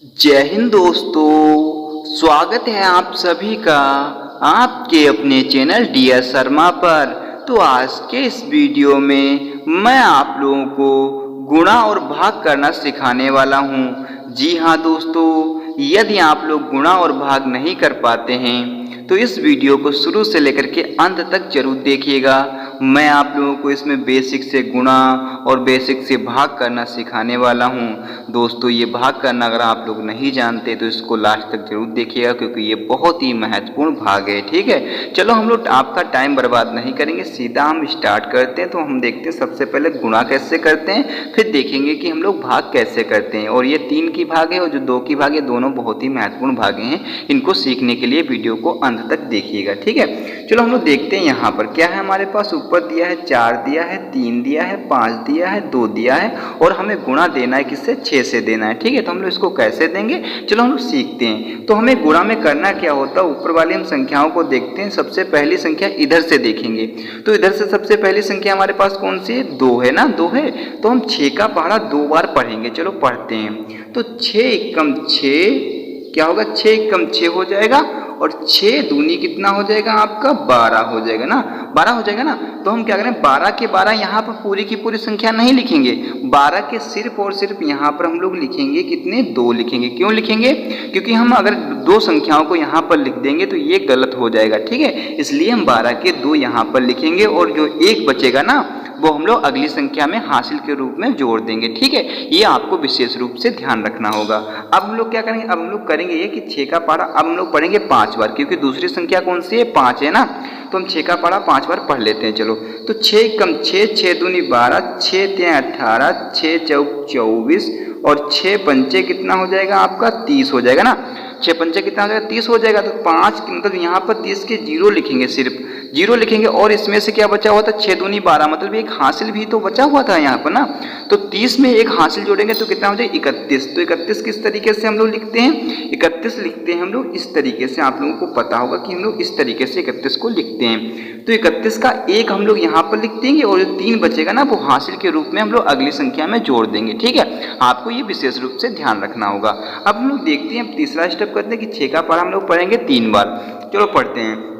जय हिंद दोस्तों, स्वागत है आप सभी का आपके अपने चैनल डीएस शर्मा पर। तो आज के इस वीडियो में मैं आप लोगों को गुणा और भाग करना सिखाने वाला हूं। जी हाँ दोस्तों, यदि आप लोग गुणा और भाग नहीं कर पाते हैं तो इस वीडियो को शुरू से लेकर के अंत तक जरूर देखिएगा। मैं आप लोगों को इसमें बेसिक से गुणा और बेसिक से भाग करना सिखाने वाला हूं। दोस्तों, ये भाग करना अगर आप लोग नहीं जानते तो इसको लास्ट तक जरूर देखिएगा, क्योंकि ये बहुत ही महत्वपूर्ण भाग है। ठीक है, चलो हम लोग आपका टाइम बर्बाद नहीं करेंगे, सीधा हम स्टार्ट करते हैं। तो हम देखते हैं सबसे पहले गुणा कैसे करते हैं, फिर देखेंगे कि हम लोग भाग कैसे करते हैं। और ये 3 की भाग है और जो 2 की भाग है, दोनों बहुत ही महत्वपूर्ण भागे हैं। इनको सीखने के लिए वीडियो को अंत तक देखिएगा। ठीक है, चलो हम लोग देखते हैं यहाँ पर क्या है हमारे पास। ऊपर दिया है 4 दिया है, 3 दिया है, 5 दिया है, 2 दिया है और हमें गुणा देना है किससे, 6 से देना है। ठीक है, तो हम लोग इसको कैसे देंगे, चलो हम लोग सीखते हैं। तो हमें गुणा में करना क्या होता है, ऊपर वाली हम संख्याओं को देखते हैं। सबसे पहली संख्या इधर से देखेंगे, तो इधर से सबसे पहली संख्या हमारे पास कौन सी है, 2 है ना, 2 है। तो हम 6 का पहाड़ा 2 बार पढ़ेंगे। चलो पढ़ते हैं। तो 6 एकम 6 क्या होगा, 6 एकम 6 हो जाएगा और 6 दूनी कितना हो जाएगा आपका, 12 हो जाएगा ना, 12 हो जाएगा ना। तो हम क्या करें, 12 के 12 यहाँ पर पूरी की पूरी संख्या नहीं लिखेंगे, 12 के सिर्फ और सिर्फ यहाँ पर हम लोग लिखेंगे कितने, 2 लिखेंगे। क्यों लिखेंगे, क्योंकि हम अगर 2 संख्याओं को यहाँ पर लिख देंगे तो ये गलत हो जाएगा। ठीक है, इसलिए हम 12 के 2 यहाँ पर लिखेंगे और जो 1 बचेगा ना वो हम लोग अगली संख्या में हासिल के रूप में जोड़ देंगे। ठीक है, ये आपको विशेष रूप से ध्यान रखना होगा। अब हम लोग क्या करेंगे, अब हम लोग करेंगे ये कि 6 का पहाड़ा अब हम लोग पढ़ेंगे 5 बार, क्योंकि दूसरी संख्या कौन सी है, 5 है ना। तो हम 6 का पहाड़ा 5 बार पढ़ लेते हैं। चलो, तो 6 कम 6, 6 दूनी 12, 6 3 18, 6 चौक 24 और 6 पंचे कितना हो जाएगा आपका, 30 हो जाएगा ना। 6 पंचे कितना हो जाएगा, 30 हो जाएगा। तो 5 मतलब यहाँ पर 30 के 0 लिखेंगे, सिर्फ 0 लिखेंगे और इसमें से क्या बचा हुआ था, 6 दूनी 12, मतलब एक हासिल भी तो बचा हुआ था यहाँ पर ना। तो 30 में एक हासिल जोड़ेंगे तो कितना हो जाएगा, 31। तो 31 किस तरीके से हम लोग लिखते हैं, 31 लिखते हैं हम लोग इस तरीके से। आप लोगों को पता होगा कि हम लोग इस तरीके से 31 को लिखते हैं। तो 31 का 1 हम लोग यहाँ पर लिख देंगे और जो 3 बचेगा ना वो हासिल के रूप में हम लोग अगली संख्या में जोड़ देंगे। ठीक है, आपको ये विशेष रूप से ध्यान रखना होगा। अब हम लोग देखते हैं, तीसरा स्टेप करते हैं कि 6 का पहाड़ा हम लोग पढ़ेंगे 3 बार। चलो पढ़ते हैं।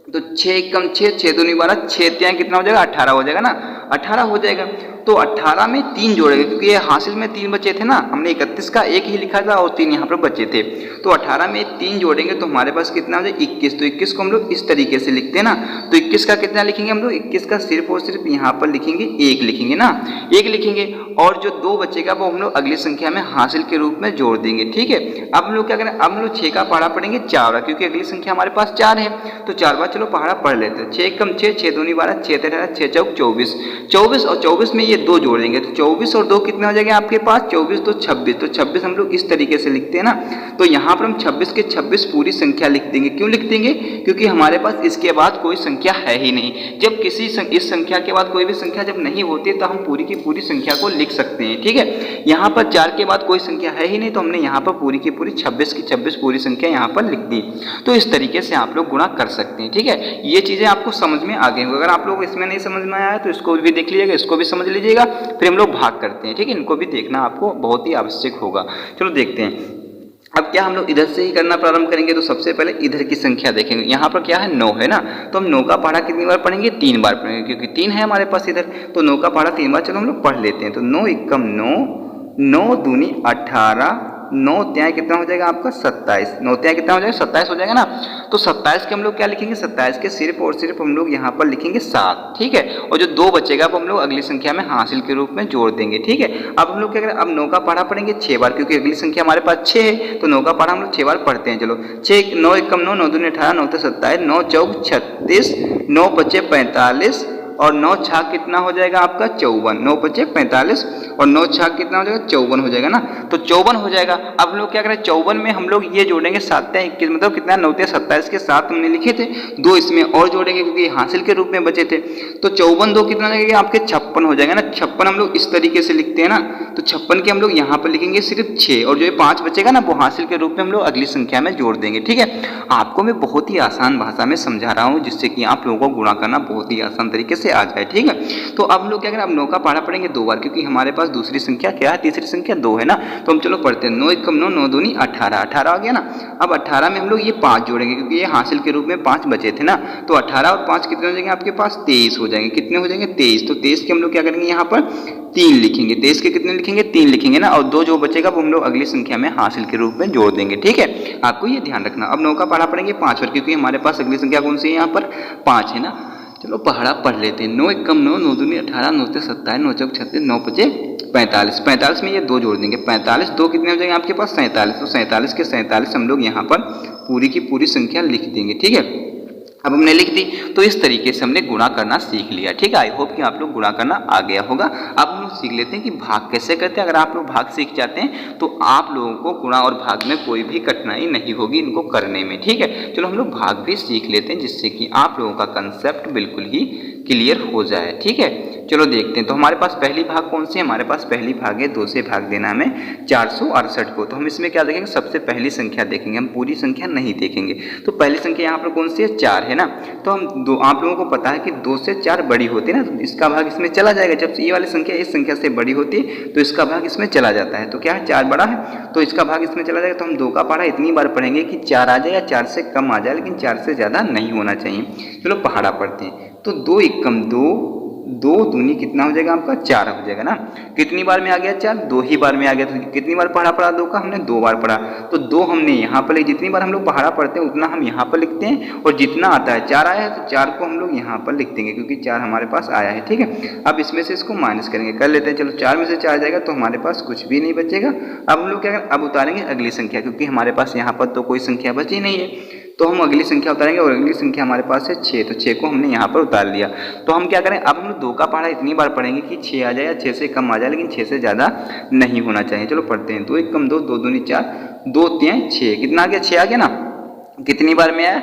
तो 6 कम 6, 6 दूनी 12, 6 3 कितना हो जाएगा, 18 हो जाएगा ना, 18 हो जाएगा। तो 18 में 3 जोड़ेंगे, क्योंकि ये हासिल में 3 बचे थे ना, हमने 31 का 1 ही लिखा था और 3 यहाँ पर बचे थे। तो 18 में 3 जोड़ेंगे तो हमारे पास कितना हो जाएगा, 21। तो 21 को हम लोग इस तरीके से लिखते हैं ना। तो 21 का कितना लिखेंगे हम लोग, 21 का सिर्फ और सिर्फ यहाँ पर लिखेंगे 1 लिखेंगे ना, 1 लिखेंगे और जो 2 बचेगा वो हम लोग अगली संख्या में हासिल के रूप में जोड़ देंगे। ठीक है, अब हम लोग क्या करें, अब हम लोग 6 का पहाड़ा पढ़ेंगे 4 बार, क्योंकि अगली संख्या हमारे पास 4 है। तो 4 बार चलो पहाड़ा पढ़ लेते हैं। 6 कम 6, 6 दूनी 12, 6 18, 6 चौक 24, 24 और 24 में ये 2 जोड़ेंगे तो 24 और 2 कितने हो जाएंगे आपके पास, 24 तो 26। तो 26 हम लोग इस तरीके से लिखते हैं ना। तो यहाँ पर हम 26 के 26 पूरी संख्या लिख देंगे। क्यों लिख देंगे, क्योंकि हमारे पास इसके बाद कोई संख्या है ही नहीं। जब किसी इस संख्या के बाद कोई भी संख्या जब नहीं होती तो हम पूरी की पूरी संख्या को लिख सकते हैं। ठीक है, यहाँ पर 4 के बाद कोई संख्या है ही नहीं, तो हमने यहाँ पर पूरी की पूरी 26 की 26 पूरी संख्या यहाँ पर लिख दी। तो इस तरीके से आप लोग गुणा कर सकते हैं। ठीक है, ये चीज़ें आपको समझ में आ गई। अगर आप लोग इसमें नहीं समझ में आया तो इसको भी देख लीजिएगा, इसको भी समझ लीजिएगा, फिर हम लोग भाग करते हैं। ठीक है, इनको भी देखना आपको बहुत ही आवश्यक होगा। चलो देखते हैं। अब क्या हम लोग इधर से ही करना प्रारंभ करेंगे। तो सबसे पहले इधर की संख्या देखेंगे। यहाँ पर क्या है, 9 है ना। तो हम 9 का पहाड़ा कितनी बार पढ़ेंगे, 3 बार पढ़ेंगे, क्योंकि 3 है हमारे पास इधर। तो 9 का पहाड़ा 3 बार चलो हम लोग पढ़ लेते हैं। तो 9 एकम 9, 9 दूनी 18, 9 त्याय कितना हो जाएगा आपका, 27। 9 त्याय कितना हो जाएगा, 27 हो जाएगा ना। तो 27 के हम लोग क्या लिखेंगे, 27 के सिर्फ और सिर्फ हम लोग यहाँ पर लिखेंगे 7। ठीक है, और जो 2 बचेगा वो हम लोग अगली संख्या में हासिल के रूप में जोड़ देंगे। ठीक है, अब हम लोग क्या करें, अब 9 का पहाड़ा पढ़ेंगे 6 बार, क्योंकि अगली संख्या हमारे पास 6 है। तो 9 का पहाड़ा हम लोग 6 बार पढ़ते हैं। चलो 6 9 एकम 9, 9 दूनी 18, 9 27, 9 चौक 36, 9 पचे 45 और 9 छाक कितना हो जाएगा आपका, 54। 9 पचे 45 और 9 छाक कितना हो जाएगा, 54 हो जाएगा ना। तो 54 हो जाएगा। अब हम लोग क्या करें, 54 में हम लोग ये जोड़ेंगे 7 21, मतलब कितना, 9 27 के 7 हमने लिखे थे, 2 इसमें और जोड़ेंगे क्योंकि हासिल के रूप में बचे थे। तो 54 2 कितना लगेगा आपके, 56 हो जाएगा ना। 56 हम लोग इस तरीके से लिखते हैं ना। तो 56 के हम लोग यहाँ पर लिखेंगे सिर्फ 6 और जो 5 बचेगा ना वो हासिल के रूप में हम लोग अगली संख्या में जोड़ देंगे। ठीक है, आपको मैं बहुत ही आसान भाषा में समझा रहा हूँ, जिससे कि आप लोगों को गुणा करना बहुत ही आसान तरीके से आ जाए। ठीक है, तो अब हम लोग क्या करें, अब 9 का पहाड़ा पढ़ेंगे 2 बार, क्योंकि हमारे पास दूसरी संख्या क्या है, तीसरी संख्या 2 है ना। तो हम चलो पढ़ते हैं, 9 एकम 9, 9 दूनी 18, 18 आ गया ना। अब 18 में हम लोग ये 5 जोड़ेंगे, क्योंकि ये हासिल के रूप में 5 बचे थे ना। तो 18 और 5 कितने हो जाएंगे आपके पास, 23 हो जाएंगे। कितने हो जाएंगे, 23। तो 23 के हम लोग क्या करेंगे, यहाँ पर 3 लिखेंगे। 23 के कितने लिखेंगे, 3 लिखेंगे ना, और 2 जो बचेगा वो हम लोग अगली संख्या में हासिल के रूप में जोड़ देंगे। ठीक है, आपको ये ध्यान रखना। अब 9 का पहाड़ा पढ़ेंगे 5 पर, क्योंकि हमारे पास अगली संख्या कौन सी है, यहाँ पर 5 है ना। चलो पहाड़ा पढ़ लेते हैं। 9 एकम 9, 9 दूनी 18, 9 से 27, 9 चौक 36, 9 पचे 45। 45 में ये 2 जोड़ देंगे, 45 2 कितने हो जाएंगे आपके पास, 47। तो 47 के 47 हम लोग यहाँ पर पूरी की पूरी संख्या लिख देंगे। ठीक है, अब हमने लिख दी। तो इस तरीके से हमने गुणा करना सीख लिया। ठीक है, आई होप कि आप लोग गुणा करना आ गया होगा। अब हम लोग सीख लेते हैं कि भाग कैसे करते हैं। अगर आप लोग भाग सीख जाते हैं तो आप लोगों को गुणा और भाग में कोई भी कठिनाई नहीं होगी इनको करने में। ठीक है, चलो हम लोग भाग भी सीख लेते हैं, जिससे कि आप लोगों का कंसेप्ट बिल्कुल ही क्लियर हो जाए। ठीक है, चलो देखते हैं। तो हमारे पास पहली भाग कौन सी है, हमारे पास पहली भाग है 2 से भाग देना हमें 468 को। तो हम इसमें क्या देखेंगे, सबसे पहली संख्या देखेंगे, हम पूरी संख्या नहीं देखेंगे। तो पहली संख्या यहाँ पर कौन सी है, 4 है ना। तो हम आप लोगों को पता है कि 2 से 4 बड़ी होती है ना, तो इसका भाग इसमें चला जाएगा। जब ये वाली संख्या इस संख्या से बड़ी होती है तो इसका भाग इसमें चला जाता है। तो क्या है, 4 बड़ा है तो इसका भाग इसमें चला जाएगा। तो हम 2 का पहाड़ा इतनी बार पढ़ेंगे कि 4 आ जाए या 4 से कम आ जाए, लेकिन 4 से ज़्यादा नहीं होना चाहिए। चलो पहाड़ा पढ़ते हैं। तो 2 एकम 2, 2 दूनी कितना हो जाएगा आपका, 4 हो जाएगा ना। कितनी बार में आ गया, 4, 2 ही बार में आ गया। तो कितनी बार पहाड़ा पढ़ा 2 का, हमने 2 बार पढ़ा। तो 2 हमने यहाँ पर, जितनी बार हम लोग पहाड़ा पढ़ते हैं उतना हम यहाँ पर लिखते हैं, और जितना आता है 4 आया है तो 4 को हम लोग यहाँ पर लिख देंगे, क्योंकि 4 हमारे पास आया है। ठीक है, अब इसमें से इसको माइनस करेंगे, कर लेते हैं। चलो 4 में से 4 जाएगा तो हमारे पास कुछ भी नहीं बचेगा। अब हम लोग क्या करें, अब उतारेंगे अगली संख्या, क्योंकि हमारे पास यहाँ पर तो कोई संख्या बची नहीं है। तो हम अगली संख्या उतारेंगे, और अगली संख्या हमारे पास है 6। तो 6 को हमने यहाँ पर उतार लिया। तो हम क्या करें, अब हम 2 का पहाड़ा इतनी बार पढ़ेंगे कि 6 आ जाए या 6 से कम आ जाए, लेकिन 6 से ज़्यादा नहीं होना चाहिए। चलो पढ़ते हैं। 2 एकम 2, 2 दूनी 4, 2 तियां 6। कितना आ गया, 6 आ गया ना। कितनी बार में आया,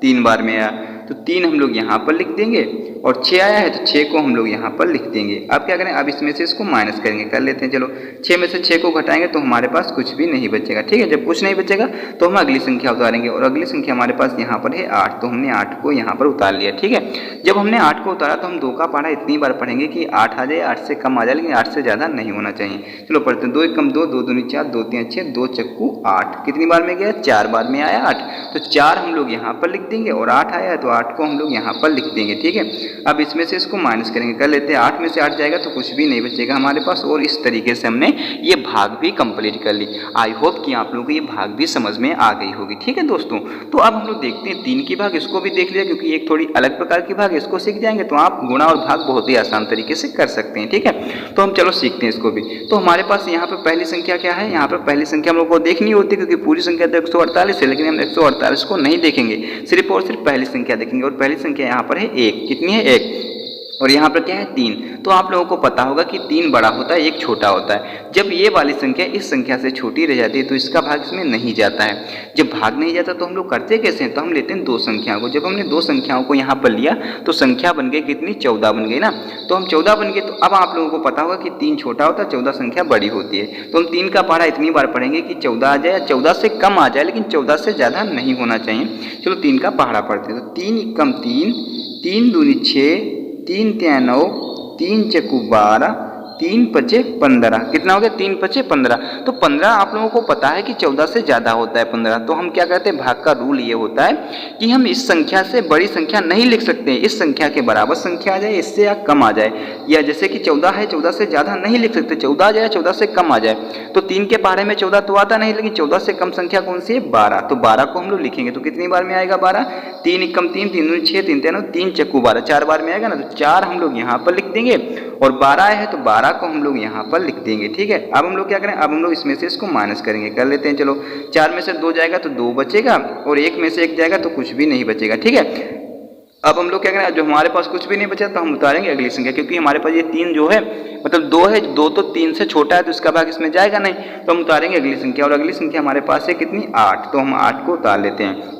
3 बार में आया। तो 3 हम लोग यहाँ पर लिख देंगे, और 6 आया है तो 6 को हम लोग यहाँ पर लिख देंगे। अब क्या करें, अब इसमें से इसको माइनस करेंगे, कर लेते हैं। चलो 6 में से 6 को घटाएंगे तो हमारे पास कुछ भी नहीं बचेगा। ठीक है, जब कुछ नहीं बचेगा तो हम अगली संख्या उतारेंगे, और अगली संख्या हमारे पास यहाँ पर है 8। तो हमने 8 को यहाँ पर उतार लिया। ठीक है, जब हमने 8 को उतारा तो हम 2 का पहाड़ा इतनी बार पढ़ेंगे कि 8 आ जाए, 8 से कम आ जाए, लेकिन 8 से ज़्यादा नहीं होना चाहिए। चलो पढ़ते हैं। 2 एकम 2, 2 दूनी 4, 2 तियां 6, 2 चक्कू 8। कितनी बार में गया, 4 बार में आया 8। तो 4 हम लोग यहाँ पर लिख देंगे, और 8 आया है तो 8 को हम लोग यहाँ पर लिख देंगे। ठीक है, अब इसमें से इसको माइनस करेंगे, कर लेते हैं। 8 में से 8 जाएगा तो कुछ भी नहीं बचेगा हमारे पास, और इस तरीके से हमने ये भाग भी कंप्लीट कर ली। आई होप कि आप लोगों को ये भाग भी समझ में आ गई होगी। ठीक है दोस्तों, तो अब हम लोग देखते हैं 3 की भाग। इसको भी देख लिया, क्योंकि एक थोड़ी अलग प्रकार की भाग, इसको सीख जाएंगे तो आप गुणा और भाग बहुत ही आसान तरीके से कर सकते हैं। ठीक है, तो हम चलो सीखते हैं इसको भी। तो हमारे पास यहाँ पर पहली संख्या क्या है, यहाँ पर पहली संख्या हम लोग को देखनी होती है, क्योंकि पूरी संख्या तो 148 है, लेकिन हम 148 को नहीं देखेंगे, सिर्फ और सिर्फ पहली संख्या देखेंगे। और पहली संख्या यहाँ पर है 1। कितनी है, 1। और यहाँ पर क्या है, 3। तो आप लोगों को पता होगा कि 3 बड़ा होता है, 1 छोटा होता है। जब ये वाली संख्या इस संख्या से छोटी रह जाती है तो इसका भाग इसमें नहीं जाता है। जब भाग नहीं जाता तो हम लोग करते कैसे हैं, तो हम लेते हैं 2 संख्याओं को। जब हमने 2 संख्याओं को यहाँ पर लिया तो संख्या बन गई कितनी, 14 बन गई ना। तो हम 14 बन गए। तो अब आप लोगों को पता होगा कि 3 छोटा होता है, 14 संख्या बड़ी होती है। तो हम 3 का पहाड़ा इतनी बार पढ़ेंगे कि 14 आ जाए, 14 से कम आ जाए, लेकिन 14 से ज़्यादा नहीं होना चाहिए। चलो 3 का पहाड़ा पढ़ते हैं। तो 3 एकम 3, 3 दूनी 6, 3 तियां 9, 3 चक्कू 12, 3 पचे 15। कितना हो गया, 3 पचे 15। तो 15 आप लोगों को पता है कि 14 से ज़्यादा होता है 15। तो हम क्या करते हैं, भाग का रूल ये होता है कि हम इस संख्या से बड़ी संख्या नहीं लिख सकते। इस संख्या के बराबर संख्या आ जाए, इससे या कम आ जाए, या जैसे कि 14 है, 14 से ज़्यादा नहीं लिख सकते, 14 आ जाए, 14 से कम आ जाए। तो 3 के पहाड़े में 14 तो आता नहीं, लेकिन 14 से कम संख्या कौन सी है, 12। तो 12 को हम लोग लिखेंगे। तो कितनी बार में आएगा, 12। 3 एकम 3, 3 दूनी 6, 3 तियां 9, 3 चक्कू 12, 4 बार में आएगा ना। तो 4 हम लोग यहाँ पर लिख देंगे, और 12 आया है तो 12 को हम लोग यहाँ पर लिख देंगे। ठीक है, अब हम लोग क्या करें, अब हम लोग इसमें से इसको माइनस करेंगे, कर लेते हैं। चलो 4 में से 2 जाएगा तो 2 बचेगा, और 1 में से 1 जाएगा तो कुछ भी नहीं बचेगा। ठीक है, अब हम लोग क्या करें, जो हमारे पास कुछ भी नहीं बचा तो हम उतारेंगे अगली संख्या, क्योंकि हमारे पास ये 3 जो है, मतलब 2 है, 2 तो 3 से छोटा है तो इसका भाग इसमें जाएगा नहीं। तो हम उतारेंगे अगली संख्या, और अगली संख्या हमारे पास है कितनी, 8। तो हम 8 को उतार लेते हैं।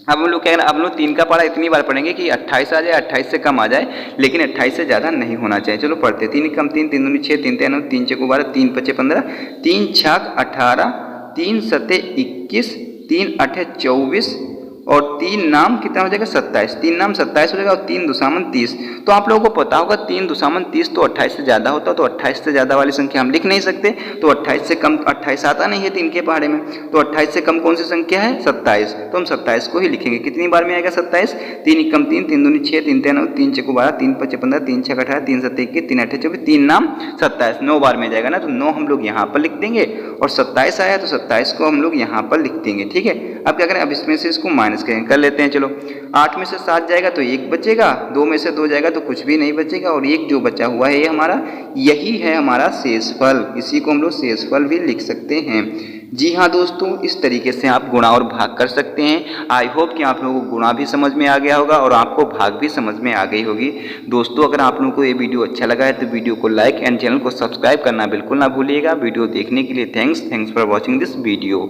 अब हम लोग क्या करें, अब हम लोग 3 का पहाड़ा इतनी बार पढ़ेंगे कि 28 आ जाए, 28 से कम आ जाए, लेकिन 28 से ज़्यादा नहीं होना चाहिए। चलो पढ़ते हैं। 3 एकम 3, 3 दूनी 6, 3 तियां 9, 3 चक्कू 12, 3 पचे 15, 3 छक 18, 3 सते 21, 3 अठे 24, और 3 नाम कितना हो जाएगा 27, 3 नाम 27 हो जाएगा और 3 दुसामन 30। तो आप लोगों को पता होगा 3 दुसामन 30 तो 28 से ज़्यादा होता है, तो 28 से ज़्यादा वाली संख्या हम लिख नहीं सकते, तो 28 से कम 28 आता नहीं है 3 के पहाड़े में, तो 28 से कम कौन सी संख्या है 27, तो हम 27 को ही लिखेंगे। कितनी बार में आएगा 27, 3 एकम 3, 3 दूनी 6, 3 3 9, 3 6 12, 3 5 15, 3 6 18, 3 7 21, 3 8 24, 3 नाम 27, 9 बार में जाएगा ना, तो 9 हम लोग यहाँ पर लिख देंगे और 27 आया तो 27 को हम लोग यहाँ पर लिख देंगे। ठीक है, अब क्या करें, अब इसमें से इसको माइनस करेंगे, कर लेते हैं। चलो 8 में से 7 जाएगा तो 1 बचेगा, 2 में से 2 जाएगा तो कुछ भी नहीं बचेगा, और 1 जो बचा हुआ है ये हमारा, यही है हमारा शेषफल, इसी को हम लोग शेषफल भी लिख सकते हैं। जी हाँ दोस्तों, इस तरीके से आप गुणा और भाग कर सकते हैं। आई होप कि आप लोगों को गुणा भी समझ में आ गया होगा और आपको भाग भी समझ में आ गई होगी। दोस्तों अगर आप लोगों को ये वीडियो अच्छा लगा है तो वीडियो को लाइक एंड चैनल को सब्सक्राइब करना बिल्कुल ना भूलिएगा। वीडियो देखने के लिए thanks for watching this video.